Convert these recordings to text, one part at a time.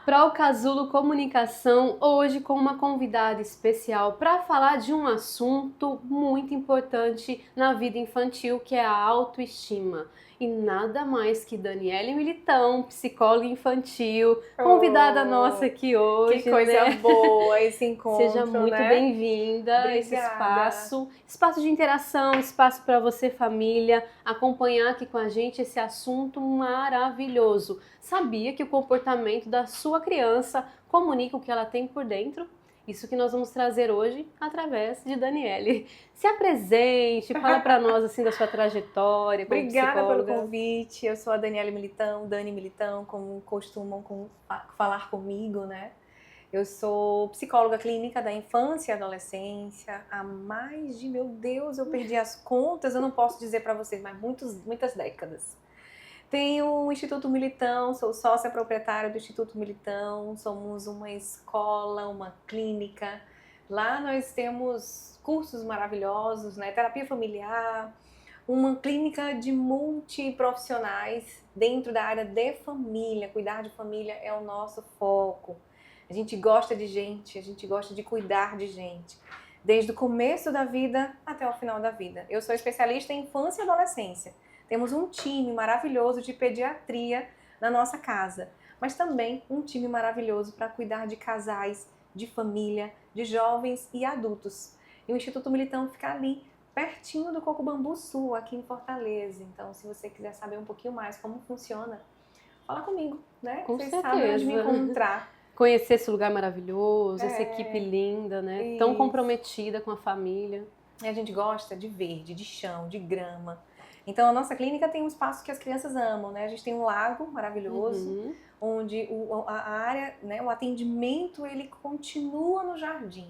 Para o Casulo Comunicação, hoje com uma convidada especial para falar de um assunto muito importante na vida infantil, que é a autoestima. E nada mais que Daniele Militão, psicóloga infantil, convidada nossa Oh, aqui que hoje, coisa né? boa esse Seja encontro, muito né? bem-vinda a esse Obrigada. espaço de interação, espaço para você, família, acompanhar aqui com a gente esse assunto maravilhoso. Sabia que o comportamento da sua criança comunica o que ela tem por dentro? Isso que nós vamos trazer hoje através de Daniele. Se apresente, fala para nós assim da sua trajetória como Obrigada pelo psicóloga. convite. Eu sou a Daniele Militão, Dani Militão, como costumam falar comigo, né? Eu sou psicóloga clínica da infância e adolescência há mais de, meu Deus, eu perdi as contas, eu não posso dizer para vocês, mas muitas décadas. Tenho o Instituto Militão, sou sócia proprietária do Instituto Militão, somos uma escola, uma clínica. Lá nós temos cursos maravilhosos, né? Terapia familiar, uma clínica de multiprofissionais dentro da área de família. Cuidar de família é o nosso foco. A gente gosta de gente, a gente gosta de cuidar de gente, desde o começo da vida até o final da vida. Eu sou especialista em infância e adolescência. Temos um time maravilhoso de pediatria na nossa casa, mas também um time maravilhoso para cuidar de casais, de família, de jovens e adultos. E o Instituto Militão fica ali, pertinho do Coco Bambu Sul, aqui em Fortaleza. Então, se você quiser saber um pouquinho mais como funciona, fala comigo, né? Com Vocês sabem onde me certeza. encontrar. Conhecer esse lugar maravilhoso, essa equipe É, linda, né? Tão isso. comprometida com a família. E a gente gosta de verde, de chão, de grama. Então, a nossa clínica tem um espaço que as crianças amam, né? A gente tem um lago maravilhoso, Uhum. onde a área, né, o atendimento, ele continua no jardim.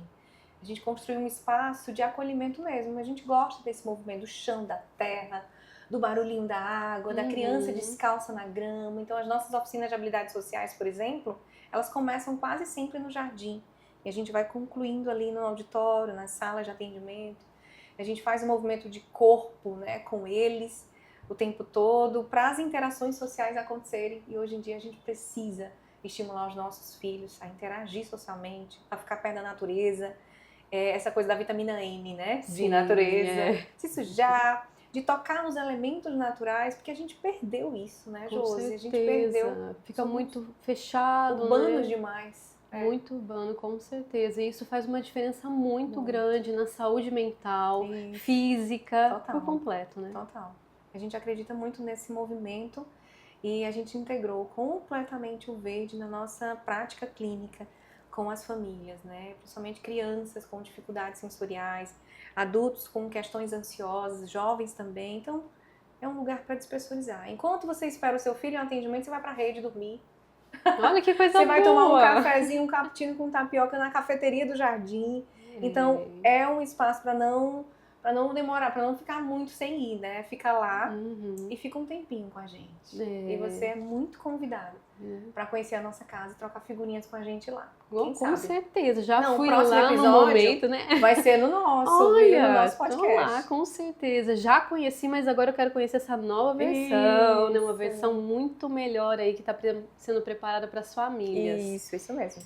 A gente construiu um espaço de acolhimento mesmo. A gente gosta desse movimento do chão, da terra, do barulhinho da água, da criança Uhum. descalça na grama. Então, as nossas oficinas de habilidades sociais, por exemplo, elas começam quase sempre no jardim. E a gente vai concluindo ali no auditório, nas salas de atendimento. A gente faz um movimento de corpo, né, com eles o tempo todo, para as interações sociais acontecerem. E hoje em dia a gente precisa estimular os nossos filhos a interagir socialmente, a ficar perto da natureza. Essa coisa da vitamina M, né, de Sim, natureza, é. se sujar, de tocar nos elementos naturais, porque a gente perdeu isso, né, Com Josi? A gente perdeu, certeza. Fica somos muito fechado, urbanos né? demais. Muito urbano, com certeza. E isso faz uma diferença muito Muito. grande na saúde mental, Isso. física, por Total. completo, né? Total. A gente acredita muito nesse movimento e a gente integrou completamente o verde na nossa prática clínica com as famílias, né? Principalmente crianças com dificuldades sensoriais, adultos com questões ansiosas, jovens também. Então, é um lugar para despressurizar. Enquanto você espera o seu filho em um atendimento, você vai para a rede dormir. Olha que coisa Você vai tomar um boa! cafezinho, um cappuccino com tapioca na cafeteria do jardim. Então, É. é um espaço para não demorar, para não ficar muito sem ir, né? Fica lá Uhum. e fica um tempinho com a gente. E você É. é muito convidada para conhecer a nossa casa e trocar figurinhas com a gente lá. Quem Com sabe? certeza, já Não, o fui próximo lá no episódio momento, né? vai ser no nosso, viu? No Olha, nosso tô lá, podcast. com certeza. Já conheci, mas agora eu quero conhecer essa nova versão, né? Uma versão Isso. muito melhor aí que está sendo preparada para as famílias. Isso mesmo.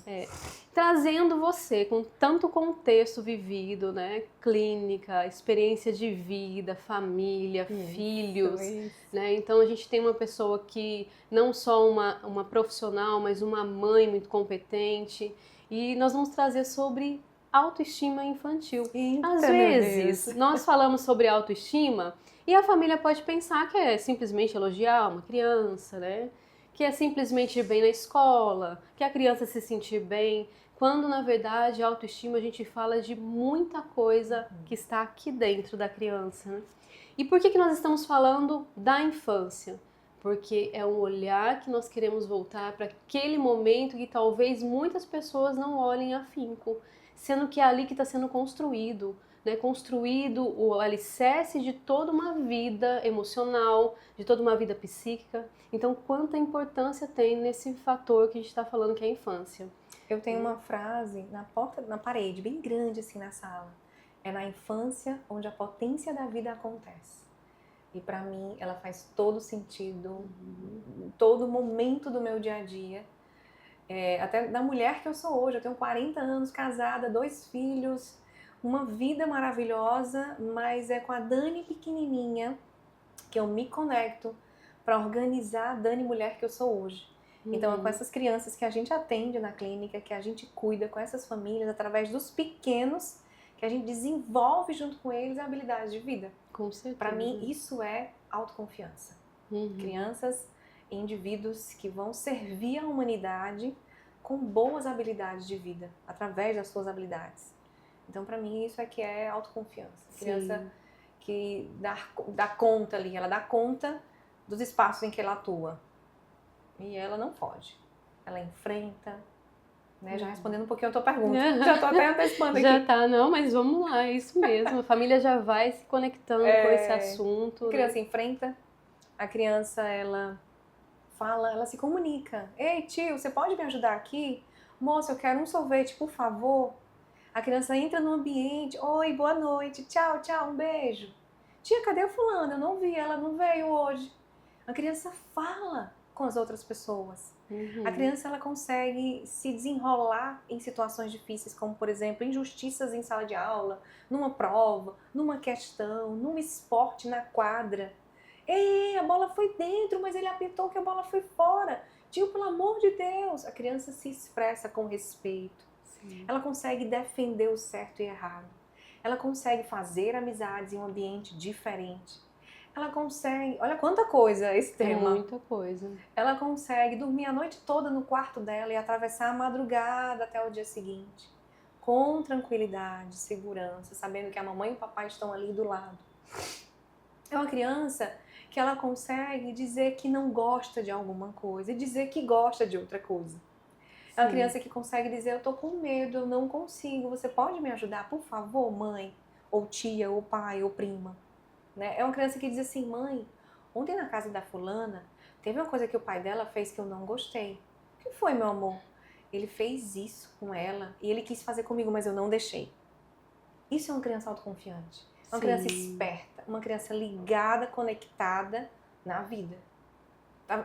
Trazendo você com tanto contexto vivido, né? Clínica, experiência de vida, família, filhos, Isso. né? Então a gente tem uma pessoa que não só uma profissional, mas uma mãe muito competente. E nós vamos trazer sobre autoestima infantil. Às Eita, meu vezes, Deus. nós falamos sobre autoestima e a família pode pensar que é simplesmente elogiar uma criança, né? Que é simplesmente ir bem na escola, que a criança se sentir bem, quando na verdade a autoestima a gente fala de muita coisa que está aqui dentro da criança, né? E por que nós estamos falando da infância? Porque é um olhar que nós queremos voltar para aquele momento que talvez muitas pessoas não olhem afinco, sendo que é ali que está sendo construído, né? Construído o alicerce de toda uma vida emocional, de toda uma vida psíquica. Então, quanta importância tem nesse fator que a gente está falando que é a infância. Eu tenho uma frase na parede, bem grande assim na sala. É na infância onde a potência da vida acontece. E para mim ela faz todo sentido, todo momento do meu dia a dia. até da mulher que eu sou hoje. Eu tenho 40 anos, casada, 2 filhos, uma vida maravilhosa, mas é com a Dani pequenininha que eu me conecto para organizar a Dani mulher que eu sou hoje. Então é com essas crianças que a gente atende na clínica, que a gente cuida com essas famílias, através dos pequenos, que a gente desenvolve junto com eles a habilidade de vida. Com certeza. Para mim, isso é autoconfiança. Crianças e indivíduos que vão servir a humanidade com boas habilidades de vida, através das suas habilidades. Então, para mim, isso é que é autoconfiança. Criança que dá conta ali, ela dá conta dos espaços em que ela atua. E ela não foge. Ela enfrenta, né? Já respondendo um pouquinho a tua pergunta. Já tô até antecipando aqui. Já tá, não, mas vamos lá, é isso mesmo. A família já vai se conectando com esse assunto. A criança enfrenta, a criança, ela fala, ela se comunica. Ei, tio, você pode me ajudar aqui? Moça, eu quero um sorvete, por favor. A criança entra no ambiente. Oi, boa noite. Tchau, tchau, um beijo. Tia, cadê a fulana? Eu não vi, ela não veio hoje. A criança fala com as outras pessoas. A criança, ela consegue se desenrolar em situações difíceis, como, por exemplo, injustiças em sala de aula, numa prova, numa questão, num esporte na quadra. Ei, a bola foi dentro, mas ele apitou que a bola foi fora. Tio, pelo amor de Deus. A criança se expressa com respeito. Sim. Ela consegue defender o certo e errado. Ela consegue fazer amizades em um ambiente diferente. Ela consegue... Olha quanta coisa esse tema. Muita coisa. Ela consegue dormir a noite toda no quarto dela e atravessar a madrugada até o dia seguinte. Com tranquilidade, segurança, sabendo que a mamãe e o papai estão ali do lado. É uma criança que ela consegue dizer que não gosta de alguma coisa e dizer que gosta de outra coisa. É uma criança que consegue dizer, eu tô com medo, eu não consigo, você pode me ajudar, por favor, mãe? Ou tia, ou pai, ou prima. Né? É uma criança que diz assim, mãe, ontem na casa da fulana, teve uma coisa que o pai dela fez que eu não gostei. O que foi, meu amor? Ele fez isso com ela e ele quis fazer comigo, mas eu não deixei. Isso é uma criança autoconfiante. Uma criança esperta, uma criança ligada, conectada na vida.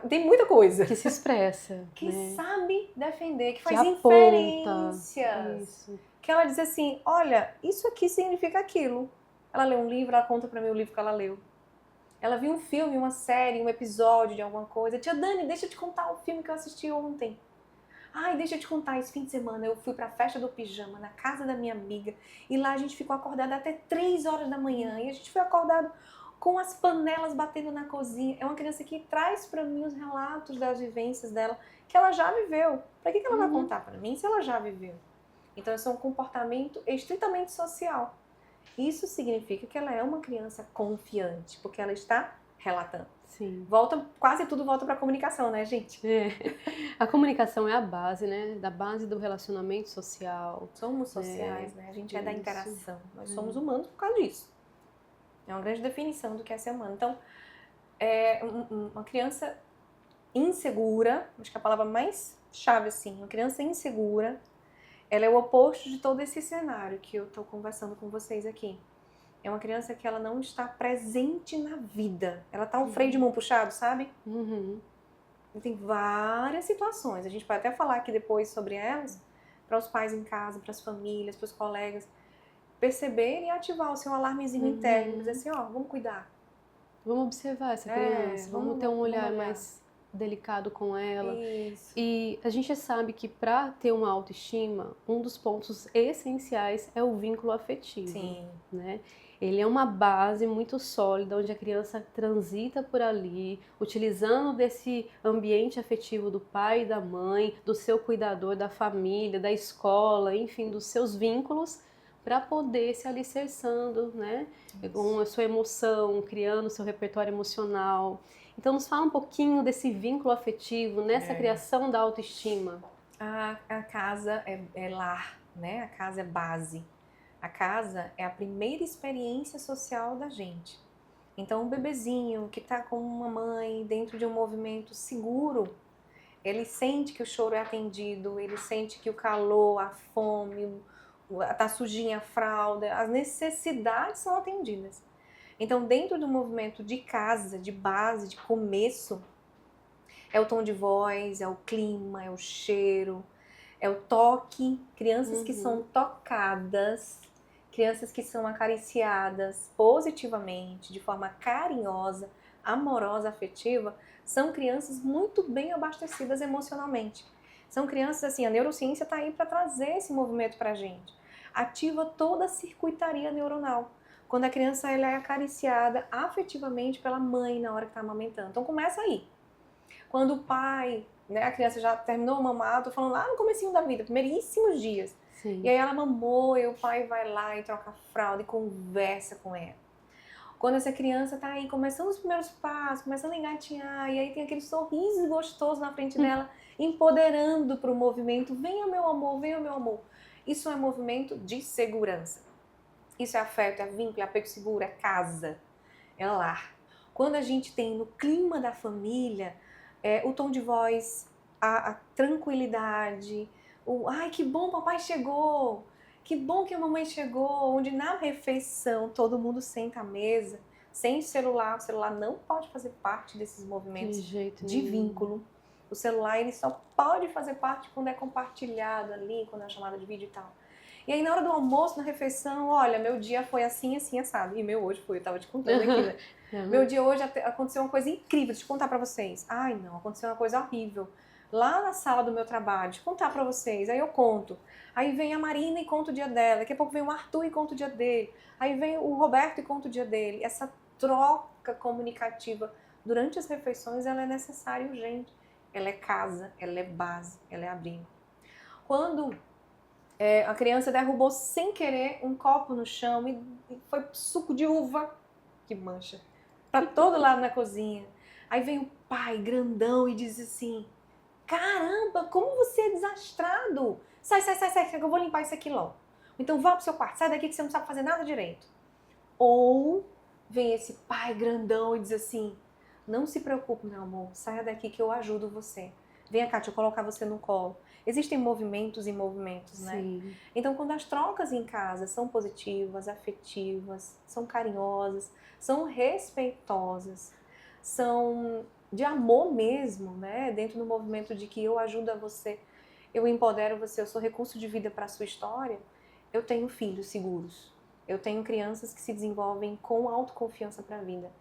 Tem muita coisa. Que se expressa. Que né? sabe defender, que faz aponta. inferências. Isso. Que ela diz assim, olha, isso aqui significa aquilo. Ela lê um livro, ela conta pra mim o livro que ela leu. Ela viu um filme, uma série, um episódio de alguma coisa. Tia Dani, deixa eu te contar o filme que eu assisti ontem. Ai, deixa eu te contar, esse fim de semana eu fui pra festa do pijama na casa da minha amiga e lá a gente ficou acordada até 3 horas da manhã e a gente foi acordado com as panelas batendo na cozinha. É uma criança que traz pra mim os relatos das vivências dela que ela já viveu. Pra que ela vai contar pra mim se ela já viveu? Então, isso é um comportamento estritamente social. Isso significa que ela é uma criança confiante, porque ela está relatando. Sim. Quase tudo volta para a comunicação, né, gente? A comunicação é a base, né? Da base do relacionamento social. Somos sociais, né? A gente é da interação. Nós somos humanos por causa disso. É uma grande definição do que é ser humano. Então, uma criança insegura, acho que é a palavra mais chave, assim, uma criança insegura, ela é o oposto de todo esse cenário que eu estou conversando com vocês aqui. É uma criança que ela não está presente na vida. Ela está um freio de mão puxado, sabe? Tem várias situações. A gente pode até falar aqui depois sobre elas, para os pais em casa, para as famílias, para os colegas, perceberem e ativar o seu alarmezinho interno. Dizer assim, ó, vamos cuidar. Vamos observar essa criança, vamos ter um olhar mais delicado com ela. Isso. E a gente sabe que para ter uma autoestima, um dos pontos essenciais é o vínculo afetivo. Sim. Né? Ele é uma base muito sólida, onde a criança transita por ali, utilizando desse ambiente afetivo do pai e da mãe, do seu cuidador, da família, da escola, enfim, dos seus vínculos, para poder se alicerçando, né? Com a sua emoção, criando o seu repertório emocional. Então, nos fala um pouquinho desse vínculo afetivo, nessa criação da autoestima. A casa é lar, né? A casa é base. A casa é a primeira experiência social da gente. Então, um bebezinho que está com uma mãe dentro de um movimento seguro, ele sente que o choro é atendido, ele sente que o calor, a fome, tá sujinha a fralda, as necessidades são atendidas. Então, dentro do movimento de casa, de base, de começo, É o tom de voz, é o clima, é o cheiro, é o toque. Crianças que são tocadas, crianças que são acariciadas positivamente, de forma carinhosa, amorosa, afetiva, são crianças muito bem abastecidas emocionalmente. São crianças, assim, a neurociência está aí para trazer esse movimento para a gente. Ativa toda a circuitaria neuronal. Quando a criança ela é acariciada afetivamente pela mãe na hora que está amamentando. Então começa aí. Quando o pai, né, a criança já terminou o mamar, tô falando lá no comecinho da vida, primeiríssimos dias. Sim. E aí ela mamou, e o pai vai lá e troca a fralda e conversa com ela. Quando essa criança tá aí começando os primeiros passos, começando a engatinhar, e aí tem aquele sorriso gostoso na frente dela, empoderando para o movimento, venha meu amor, venha meu amor. Isso é movimento de segurança. Isso é afeto, é vínculo, é apego seguro, é casa, é lar. Quando a gente tem no clima da família, o tom de voz, a tranquilidade, ai que bom, papai chegou, que bom que a mamãe chegou, onde na refeição todo mundo senta à mesa, sem celular, o celular não pode fazer parte desses movimentos de vínculo. O celular ele só pode fazer parte quando é compartilhado ali, quando é chamada de vídeo e tal. E aí na hora do almoço, na refeição, olha, meu dia foi assim, assim, assado. E meu hoje foi, eu tava te contando aqui, né? Meu dia hoje aconteceu uma coisa incrível, deixa eu contar pra vocês. Ai não, aconteceu uma coisa horrível. Lá na sala do meu trabalho, deixa eu contar pra vocês. Aí eu conto. Aí vem a Marina e conta o dia dela. Daqui a pouco vem o Arthur e conta o dia dele. Aí vem o Roberto e conta o dia dele. Essa troca comunicativa durante as refeições, ela é necessária e urgente. Ela é casa, ela é base, ela é abrigo. Quando a criança derrubou sem querer um copo no chão e foi suco de uva, que mancha, pra todo lado na cozinha. Aí vem o pai grandão e diz assim, caramba, como você é desastrado. Sai, que eu vou limpar isso aqui logo. Então vá pro seu quarto, sai daqui que você não sabe fazer nada direito. Ou vem esse pai grandão e diz assim, não se preocupe, meu amor, saia daqui que eu ajudo você. Venha cá, deixa eu colocar você no colo. Existem movimentos e movimentos, né? Sim. Então, quando as trocas em casa são positivas, afetivas, são carinhosas, são respeitosas, são de amor mesmo, né? Dentro do movimento de que eu ajudo a você, eu empodero você, eu sou recurso de vida para a sua história, eu tenho filhos seguros. Eu tenho crianças que se desenvolvem com autoconfiança para a vida.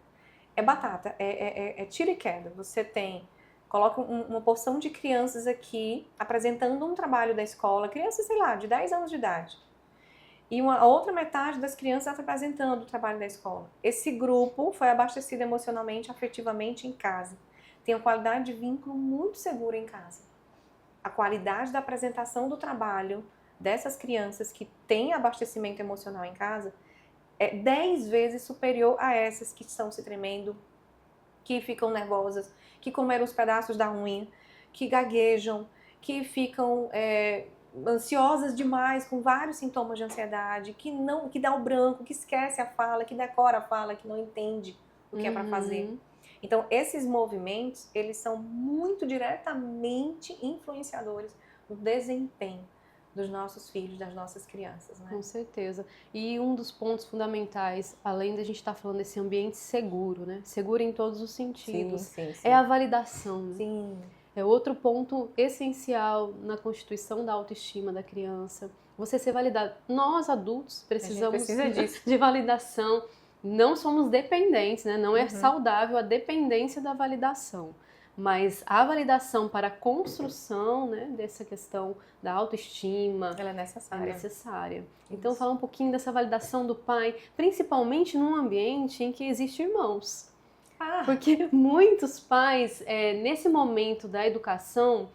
É batata, é tiro e queda. Você coloca uma porção de crianças aqui apresentando um trabalho da escola, crianças, sei lá, de 10 anos de idade. E a outra metade das crianças apresentando o trabalho da escola. Esse grupo foi abastecido emocionalmente, afetivamente em casa. Tem uma qualidade de vínculo muito segura em casa. A qualidade da apresentação do trabalho dessas crianças que têm abastecimento emocional em casa é 10 vezes superior a essas que estão se tremendo, que ficam nervosas, que comeram os pedaços da unha, que gaguejam, que ficam ansiosas demais, com vários sintomas de ansiedade, que dá o branco, que esquece a fala, que decora a fala, que não entende o que é para fazer. Então, esses movimentos, eles são muito diretamente influenciadores no desempenho dos nossos filhos, das nossas crianças, né? Com certeza. E um dos pontos fundamentais, além da gente estar falando desse ambiente seguro, né? Seguro em todos os sentidos, sim. é a validação. Né? Sim. É outro ponto essencial na constituição da autoestima da criança. Você ser validado. Nós, adultos, precisamos de validação. Não somos dependentes, né? Não é saudável a dependência da validação. Mas a validação para a construção, né, dessa questão da autoestima ela é necessária. É necessária. Então, falar um pouquinho dessa validação do pai, principalmente num ambiente em que existem irmãos. Porque muitos pais, nesse momento da educação,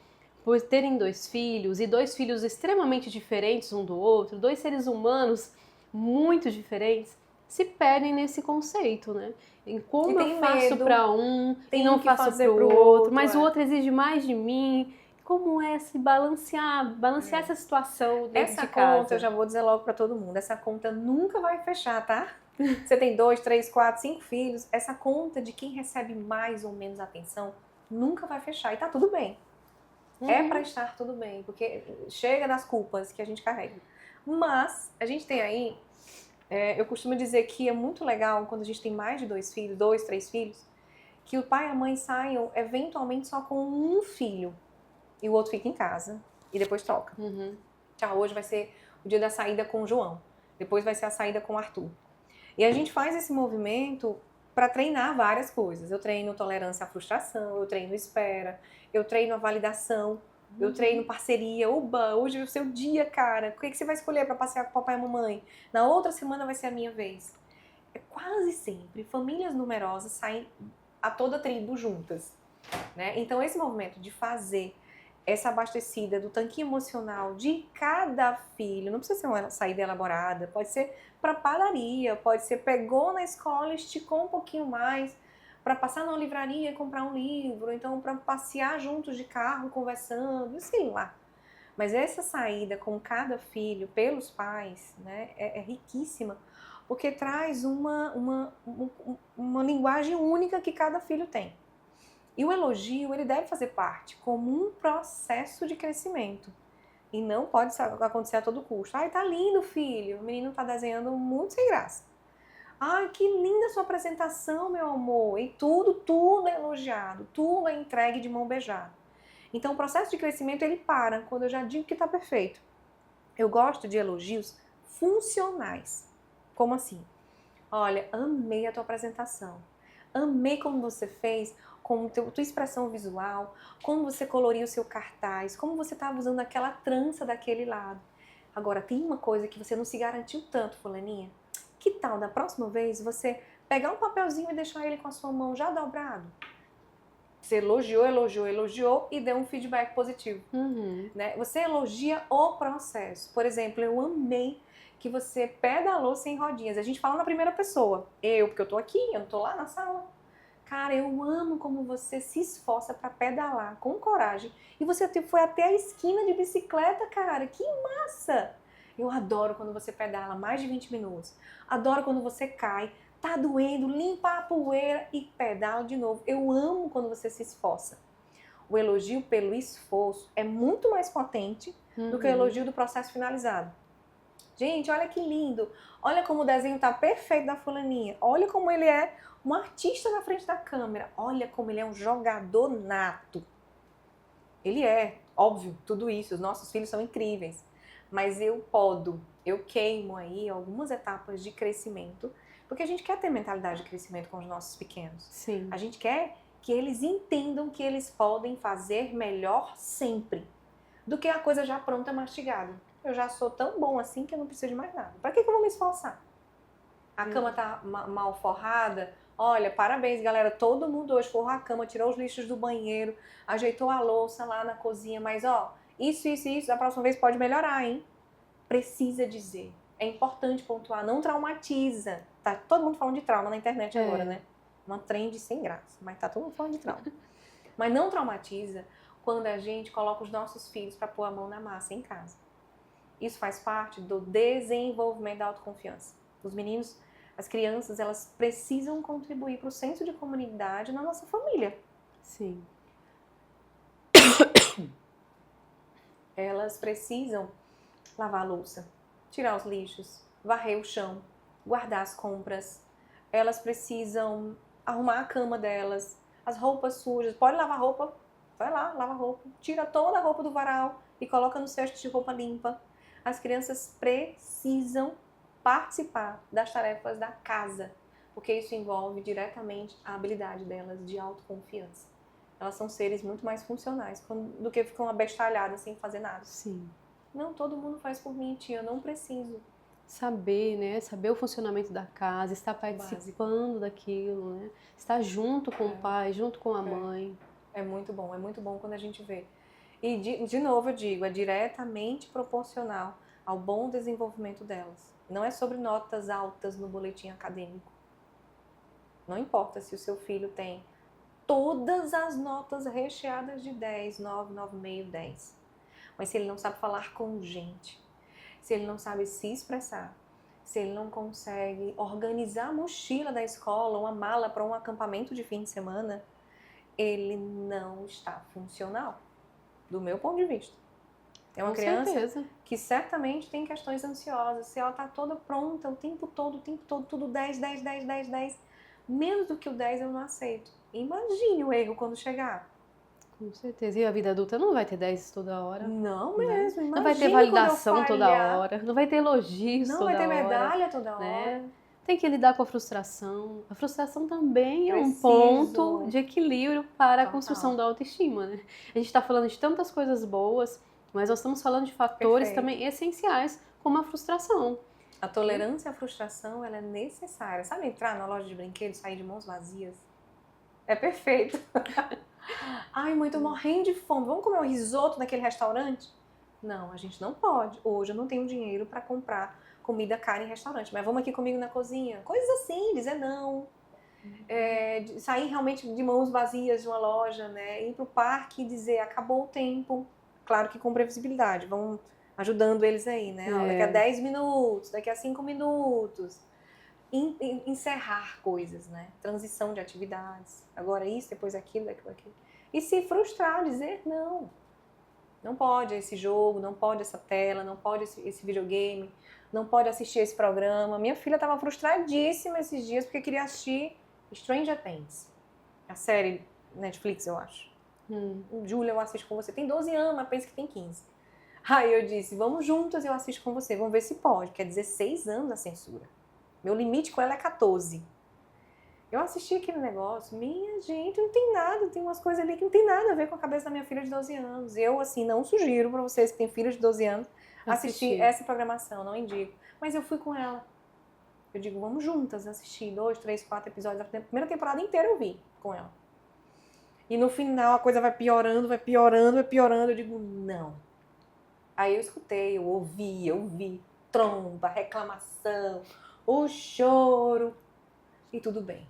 por terem 2 filhos, e 2 filhos extremamente diferentes um do outro, 2 seres humanos muito diferentes, se perdem nesse conceito, né? Em como eu faço para um e não faço para o outro, mas o outro exige mais de mim. Como é se balancear essa situação dentro de casa? Essa conta, eu já vou dizer logo para todo mundo, essa conta nunca vai fechar, tá? Você tem 2, 3, 4, 5 filhos, essa conta de quem recebe mais ou menos atenção nunca vai fechar e tá tudo bem. É para estar tudo bem, porque chega das culpas que a gente carrega. Mas a gente tem aí, eu costumo dizer que é muito legal quando a gente tem mais de 2 filhos, 2, 3 filhos, que o pai e a mãe saiam eventualmente só com um filho e o outro fica em casa e depois troca. Tchau, hoje vai ser o dia da saída com o João, depois vai ser a saída com o Arthur. E a gente faz esse movimento para treinar várias coisas. Eu treino tolerância à frustração, eu treino espera, eu treino a validação, eu treino parceria. Oba, hoje é o seu dia, cara. O que você vai escolher para passear com o papai e a mamãe? Na outra semana vai ser a minha vez. É quase sempre famílias numerosas saem a toda tribo juntas, né? Então esse movimento de fazer essa abastecida do tanquinho emocional de cada filho, não precisa ser uma saída elaborada, pode ser para padaria, pode ser pegou na escola, esticou um pouquinho mais para passar numa livraria e comprar um livro, então para passear juntos de carro conversando, sei lá. Mas essa saída com cada filho pelos pais, né, é riquíssima, porque traz uma linguagem única que cada filho tem. E o elogio, ele deve fazer parte como um processo de crescimento. E não pode acontecer a todo custo. Ai, tá lindo, filho. O menino tá desenhando muito sem graça. Ai, que linda sua apresentação, meu amor. E tudo é elogiado. Tudo é entregue de mão beijada. Então, o processo de crescimento, ele para quando eu já digo que tá perfeito. Eu gosto de elogios funcionais. Como assim? Olha, amei a tua apresentação. Amei como você fez, com a tua expressão visual, como você coloriu o seu cartaz, como você estava usando aquela trança daquele lado. Agora, tem uma coisa que você não se garantiu tanto, fulaninha. Que tal, da próxima vez, você pegar um papelzinho e deixar ele com a sua mão já dobrado? Você elogiou e deu um feedback positivo. Né? Você elogia o processo. Por exemplo, eu amei que você pedalou sem rodinhas. A gente fala na primeira pessoa. Porque eu tô aqui, eu não tô lá na sala. Cara, eu amo como você se esforça para pedalar com coragem. E você foi até a esquina de bicicleta, cara. Que massa! Eu adoro quando você pedala mais de 20 minutos. Adoro quando você cai, tá doendo, limpa a poeira e pedala de novo. Eu amo quando você se esforça. O elogio pelo esforço é muito mais potente do que o elogio do processo finalizado. Gente, olha que lindo. Olha como o desenho tá perfeito da fulaninha. Olha como ele é um artista na frente da câmera. Olha como ele é um jogador nato. Ele é, óbvio, tudo isso. Os nossos filhos são incríveis. Mas eu queimo aí algumas etapas de crescimento, porque a gente quer ter mentalidade de crescimento com os nossos pequenos. Sim. A gente quer que eles entendam que eles podem fazer melhor sempre, do que a coisa já pronta, mastigada. Eu já sou tão bom assim que eu não preciso de mais nada. Pra que eu vou me esforçar? A cama tá mal forrada. Olha, parabéns, galera. Todo mundo hoje forrou a cama, tirou os lixos do banheiro, ajeitou a louça lá na cozinha. Mas, isso, da próxima vez pode melhorar, hein? Precisa dizer. É importante pontuar. Não traumatiza. Tá todo mundo falando de trauma na internet agora, né? Uma trend sem graça. Mas tá todo mundo falando de trauma. Mas não traumatiza quando a gente coloca os nossos filhos para pôr a mão na massa em casa. Isso faz parte do desenvolvimento da autoconfiança. Os meninos, as crianças, elas precisam contribuir para o senso de comunidade na nossa família. Sim. Elas precisam lavar a louça, tirar os lixos, varrer o chão, guardar as compras. Elas precisam arrumar a cama delas, as roupas sujas. Pode lavar roupa? Vai lá, lava a roupa. Tira toda a roupa do varal e coloca no cesto de roupa limpa. As crianças precisam participar das tarefas da casa, porque isso envolve diretamente a habilidade delas de autoconfiança. Elas são seres muito mais funcionais do que ficam abestalhadas sem fazer nada. Sim. Não, todo mundo faz por mim, tia, eu não preciso. Saber, né? Saber o funcionamento da casa, estar participando daquilo, né? Estar junto com o pai, junto com a mãe. É muito bom quando a gente vê. E, de novo, eu digo, é diretamente proporcional ao bom desenvolvimento delas. Não é sobre notas altas no boletim acadêmico. Não importa se o seu filho tem todas as notas recheadas de 10, 9, 9,5, 10. Mas se ele não sabe falar com gente, se ele não sabe se expressar, se ele não consegue organizar a mochila da escola, uma mala para um acampamento de fim de semana, ele não está funcional. Do meu ponto de vista. É uma criança que certamente tem questões ansiosas. Se ela está toda pronta o tempo todo, tudo 10, 10, 10, 10, 10. Menos do que o 10 eu não aceito. Imagine o erro quando chegar. Com certeza. E a vida adulta não vai ter 10 toda hora. Não Né? mesmo, Não vai ter imagine validação quando eu toda falhar. hora. Não vai ter elogios Não toda vai ter hora. medalha toda Né? hora. Tem que lidar com a frustração. A frustração também é um Preciso. ponto de equilíbrio para a Total. construção da autoestima, né? A gente está falando de tantas coisas boas, mas nós estamos falando de fatores Perfeito. também essenciais, como a frustração. A tolerância à frustração, ela é necessária. Sabe entrar na loja de brinquedos e sair de mãos vazias? É perfeito. Ai, mãe, tô morrendo de fome. Vamos comer um risoto naquele restaurante? Não, a gente não pode. Hoje eu não tenho dinheiro para comprar comida cara em restaurante, mas vamos aqui comigo na cozinha. Coisas assim, dizer não. Sair realmente de mãos vazias de uma loja, né? Ir pro parque e dizer, acabou o tempo. Claro que com previsibilidade. Vamos ajudando eles aí, né? Ó, daqui a 10 minutos, daqui a 5 minutos. Encerrar coisas, né? Transição de atividades. Agora isso, depois aquilo, daquilo, aquilo. E se frustrar, dizer não. Não pode esse jogo, não pode essa tela, não pode esse videogame, não pode assistir esse programa. Minha filha estava frustradíssima esses dias porque queria assistir Stranger Things. A série Netflix, eu acho. Júlia, eu assisto com você. Tem 12 anos, mas pensa que tem 15. Aí eu disse, vamos juntas e eu assisto com você. Vamos ver se pode. Que é 16 anos a censura. Meu limite com ela é 14. Eu assisti aquele negócio, minha gente, não tem nada, tem umas coisas ali que não tem nada a ver com a cabeça da minha filha de 12 anos. Eu, assim, não sugiro para vocês que têm filhos de 12 anos assistir essa programação, não indico. Mas eu fui com ela. Eu digo, vamos juntas assistir 2, 3, 4 episódios. A primeira temporada inteira eu vi com ela. E no final a coisa vai piorando, vai piorando, vai piorando. Eu digo, não. Aí eu escutei, eu ouvi tromba, reclamação, o choro e tudo bem.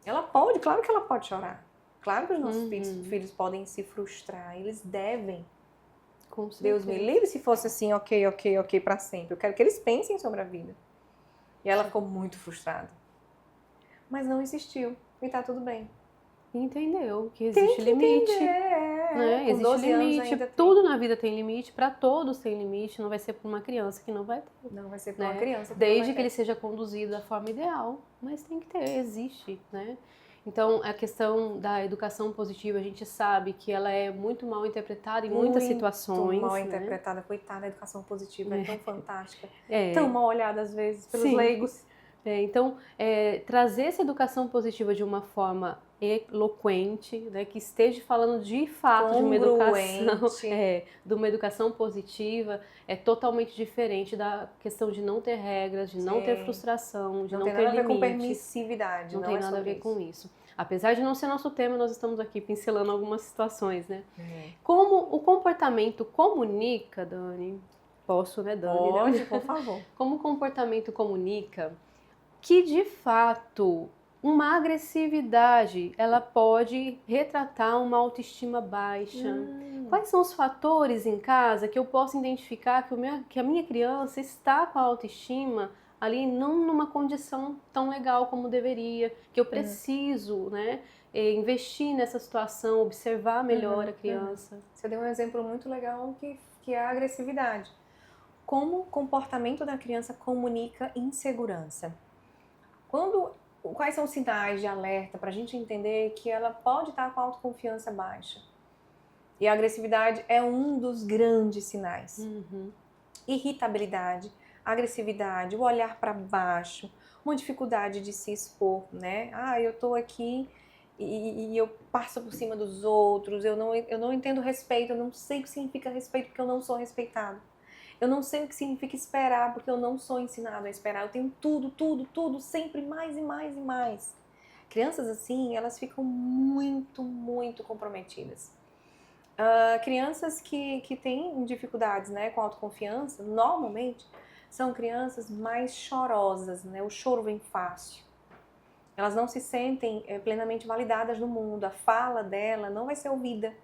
Ela pode, claro que ela pode chorar. Claro que os nossos filhos podem se frustrar, eles devem. Com certeza. Deus me livre se fosse assim, ok para sempre. Eu quero que eles pensem sobre a vida. E ela ficou muito frustrada. Mas não insistiu e tá tudo bem. Entendeu que existe limite. Né? Existe limite. Tudo na vida tem limite, para todos tem limite. Não vai ser para uma criança que não vai ter. Não vai ser para uma criança que desde não vai que ele seja conduzido da forma ideal, mas tem que ter, existe, né? Então, a questão da educação positiva, a gente sabe que ela é muito mal interpretada em muitas situações. Muito mal interpretada, coitada, a educação positiva é tão fantástica. Tão mal olhada às vezes pelos leigos. Então, trazer essa educação positiva de uma forma eloquente, né, que esteja falando de fato de uma educação positiva, é totalmente diferente da questão de não ter regras, de não ter frustração, de não ter limites. Não tem nada a ver com permissividade, não tem nada a ver com isso. Apesar de não ser nosso tema, nós estamos aqui pincelando algumas situações, né? Como o comportamento comunica, Dani? Posso, né, Dani? Pode, por favor. Como o comportamento comunica que, de fato, uma agressividade, ela pode retratar uma autoestima baixa. Quais são os fatores em casa que eu posso identificar que a minha criança está com a autoestima ali não numa condição tão legal como deveria, que eu preciso, né, investir nessa situação, observar melhor a criança. Você deu um exemplo muito legal que é a agressividade. Como o comportamento da criança comunica insegurança. Quais são os sinais de alerta para a gente entender que ela pode estar com a autoconfiança baixa? E a agressividade é um dos grandes sinais. Irritabilidade, agressividade, o olhar para baixo, uma dificuldade de se expor, né? Eu tô aqui e eu passo por cima dos outros, eu não entendo respeito, eu não sei o que significa respeito porque eu não sou respeitado. Eu não sei o que significa esperar, porque eu não sou ensinado a esperar. Eu tenho tudo, sempre mais e mais e mais. Crianças assim, elas ficam muito, muito comprometidas. Crianças que têm dificuldades, né, com autoconfiança, normalmente, são crianças mais chorosas, né? O choro vem fácil. Elas não se sentem plenamente validadas no mundo. A fala dela não vai ser ouvida,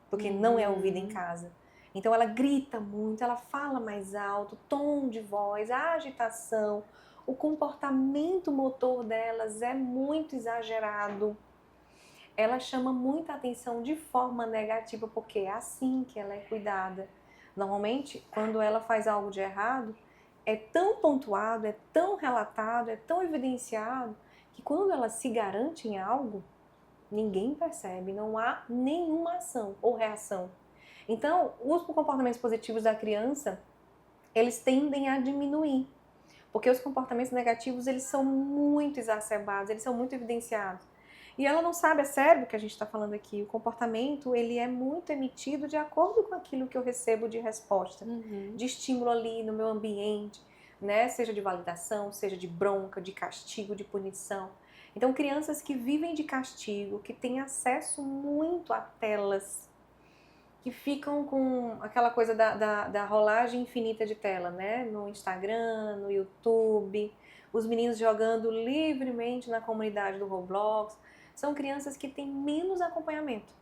porque não é ouvida em casa. Então ela grita muito, ela fala mais alto, tom de voz, a agitação, o comportamento motor delas é muito exagerado. Ela chama muita atenção de forma negativa, porque é assim que ela é cuidada. Normalmente, quando ela faz algo de errado, é tão pontuado, é tão relatado, é tão evidenciado, que quando ela se garante em algo, Ninguém percebe, não há nenhuma ação ou reação. Então, os comportamentos positivos da criança, eles tendem a diminuir. Porque os comportamentos negativos, eles são muito exacerbados, eles são muito evidenciados. E ela não sabe, é cérebro que a gente está falando aqui, o comportamento, ele é muito emitido de acordo com aquilo que eu recebo de resposta, de estímulo ali no meu ambiente, né? Seja de validação, seja de bronca, de castigo, de punição. Então, crianças que vivem de castigo, que têm acesso muito a telas, que ficam com aquela coisa da rolagem infinita de tela, né? No Instagram, no YouTube, os meninos jogando livremente na comunidade do Roblox. São crianças que têm menos acompanhamento.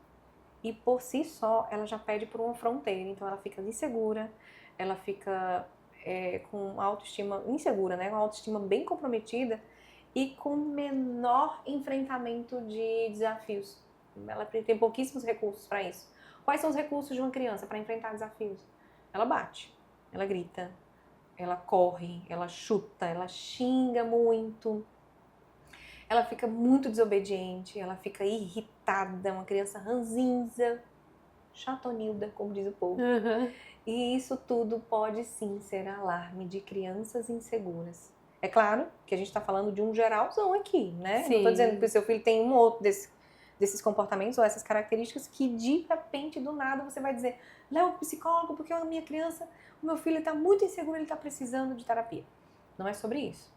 E por si só, ela já pede por uma fronteira. Então ela fica insegura, ela fica com autoestima insegura, né? Com autoestima bem comprometida e com menor enfrentamento de desafios. Ela tem pouquíssimos recursos para isso. Quais são os recursos de uma criança para enfrentar desafios? Ela bate, ela grita, ela corre, ela chuta, ela xinga muito, ela fica muito desobediente, ela fica irritada, uma criança ranzinza, chatonilda, como diz o povo. E isso tudo pode sim ser alarme de crianças inseguras. É claro que a gente está falando de um geralzão aqui, né? Sim. Não estou dizendo que o seu filho tem um ou outro desses comportamentos ou essas características que de repente, do nada, você vai dizer: leva o psicólogo porque a minha criança, o meu filho está muito inseguro, ele está precisando de terapia. Não é sobre isso.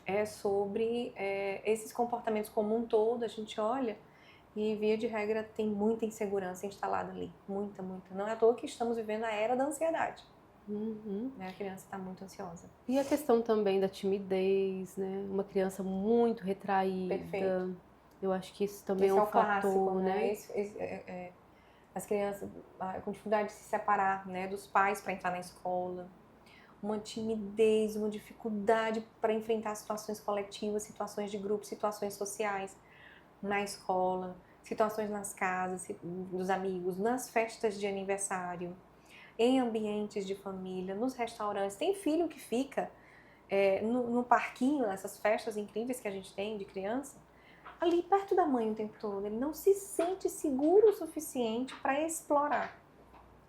É sobre esses comportamentos como um todo, a gente olha e, via de regra, tem muita insegurança instalada ali. Muita, muita. Não é à toa que estamos vivendo a era da ansiedade. A criança está muito ansiosa. E a questão também da timidez, né? Uma criança muito retraída. Perfeito. Eu acho que isso também é um fator, clássico, né? As crianças com dificuldade de se separar, né, dos pais para entrar na escola. Uma timidez, uma dificuldade para enfrentar situações coletivas, situações de grupo, situações sociais na escola, situações nas casas dos amigos, nas festas de aniversário, em ambientes de família, nos restaurantes. Tem filho que fica no parquinho, nessas festas incríveis que a gente tem de criança, ali perto da mãe o tempo todo. Ele não se sente seguro o suficiente para explorar.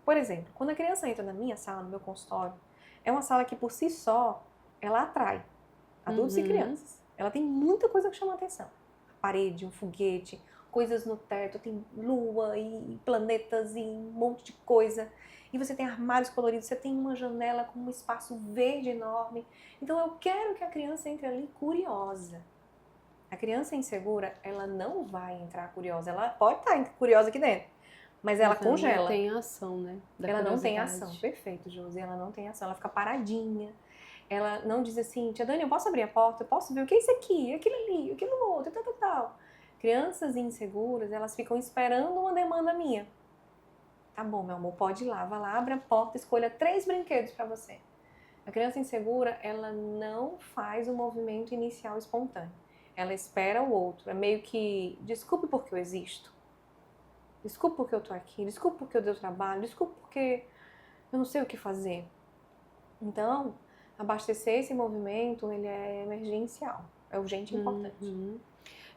Por exemplo, quando a criança entra na minha sala, no meu consultório, é uma sala que por si só, ela atrai adultos e crianças. Ela tem muita coisa que chama a atenção. A parede, um foguete, coisas no teto, tem lua e planetas e um monte de coisa. E você tem armários coloridos, você tem uma janela com um espaço verde enorme. Então eu quero que a criança entre ali curiosa. A criança insegura, ela não vai entrar curiosa. Ela pode estar curiosa aqui dentro, mas ela congela. Não tem ação, né? Ela não tem ação. Perfeito, Josi. Ela não tem ação. Ela fica paradinha. Ela não diz assim: tia Dani, eu posso abrir a porta? Eu posso ver o que é isso aqui, aquilo ali, aquilo outro, tal. Crianças inseguras, elas ficam esperando uma demanda minha. Tá bom, meu amor, pode ir lá. Vai lá, abre a porta, escolha 3 brinquedos para você. A criança insegura, ela não faz o movimento inicial espontâneo. Ela espera o outro. É meio que: desculpe porque eu existo. Desculpe porque eu tô aqui. Desculpe porque eu dei o trabalho. Desculpe porque eu não sei o que fazer. Então, abastecer esse movimento, ele é emergencial. É urgente e importante.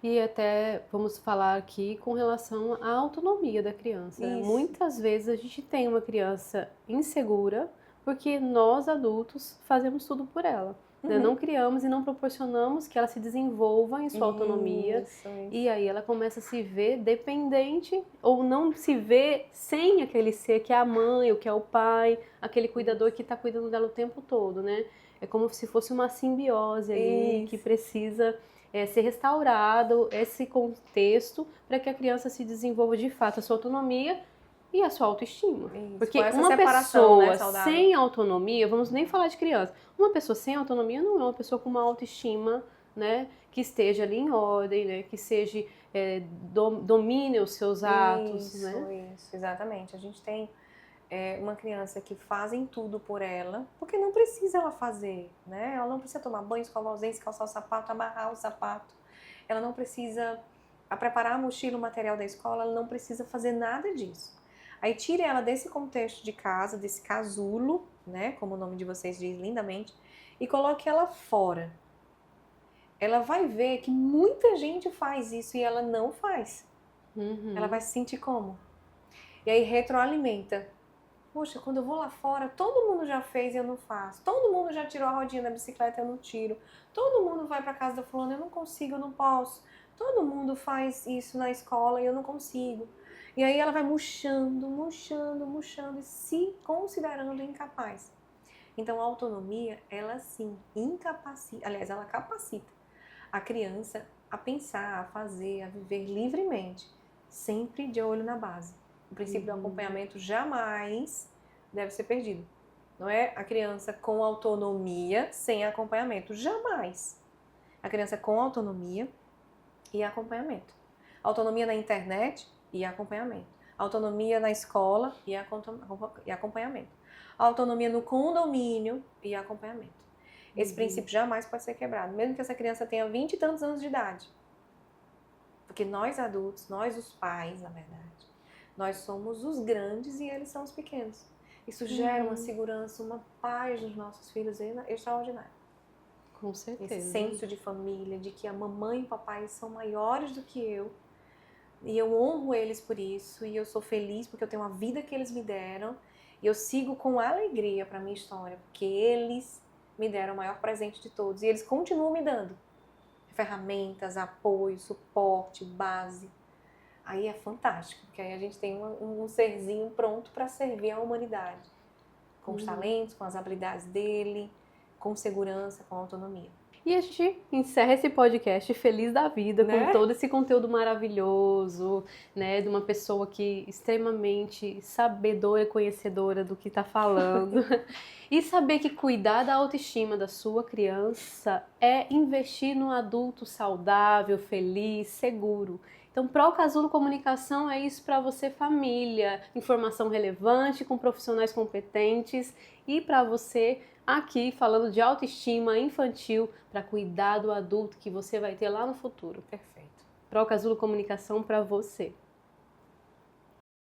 E até vamos falar aqui com relação à autonomia da criança. Isso. Muitas vezes a gente tem uma criança insegura porque nós adultos fazemos tudo por ela. Não criamos e não proporcionamos que ela se desenvolva em sua autonomia. Isso. E aí ela começa a se ver dependente ou não se vê sem aquele ser que é a mãe ou que é o pai, aquele cuidador que está cuidando dela o tempo todo, né? É como se fosse uma simbiose ali que precisa ser restaurado esse contexto para que a criança se desenvolva de fato a sua autonomia e a sua autoestima. Isso, porque uma pessoa, né, sem autonomia, vamos nem falar de criança, uma pessoa sem autonomia não é uma pessoa com uma autoestima, né, que esteja ali em ordem, né, que seja, domine os seus atos. Isso, né? Isso, exatamente. A gente tem uma criança que fazem tudo por ela, porque não precisa ela fazer, né? Ela não precisa tomar banho, escovar os dentes, calçar o sapato, amarrar o sapato. Ela não precisa preparar a mochila, o material da escola, ela não precisa fazer nada disso. Aí tire ela desse contexto de casa, desse casulo, né, como o nome de vocês diz lindamente, e coloque ela fora. Ela vai ver que muita gente faz isso e ela não faz. Ela vai se sentir como? E aí retroalimenta. Poxa, quando eu vou lá fora, todo mundo já fez e eu não faço. Todo mundo já tirou a rodinha da bicicleta e eu não tiro. Todo mundo vai para casa da fulana, eu não consigo, eu não posso. Todo mundo faz isso na escola e eu não consigo. E aí ela vai murchando, murchando, murchando e se considerando incapaz. Então a autonomia, ela sim, incapacita, aliás, ela capacita a criança a pensar, a fazer, a viver livremente, sempre de olho na base. O princípio do acompanhamento jamais deve ser perdido. Não é a criança com autonomia sem acompanhamento. Jamais. A criança com autonomia e acompanhamento. Autonomia na internet e acompanhamento. Autonomia na escola e acompanhamento. Autonomia no condomínio e acompanhamento. Esse princípio jamais pode ser quebrado, mesmo que essa criança tenha 20 e tantos anos de idade. Porque nós adultos, nós os pais, na verdade, nós somos os grandes e eles são os pequenos. Isso gera uma segurança, uma paz nos nossos filhos extraordinária. Com certeza. Esse senso de família, de que a mamãe e o papai são maiores do que eu. E eu honro eles por isso. E eu sou feliz porque eu tenho a vida que eles me deram. E eu sigo com alegria para a minha história. Porque eles me deram o maior presente de todos. E eles continuam me dando ferramentas, apoio, suporte, base. Aí é fantástico, porque aí a gente tem um serzinho pronto para servir a humanidade. Com os talentos, com as habilidades dele, com segurança, com autonomia. E a gente encerra esse podcast feliz da vida, Né? com todo esse conteúdo maravilhoso, né? De uma pessoa que extremamente sabedora e conhecedora do que está falando. E saber que cuidar da autoestima da sua criança é investir num adulto saudável, feliz, seguro. Então, Pro Casulo Comunicação é isso para você, família. Informação relevante, com profissionais competentes e para você aqui falando de autoestima infantil para cuidar do adulto que você vai ter lá no futuro. Perfeito. Pro Casulo Comunicação para você.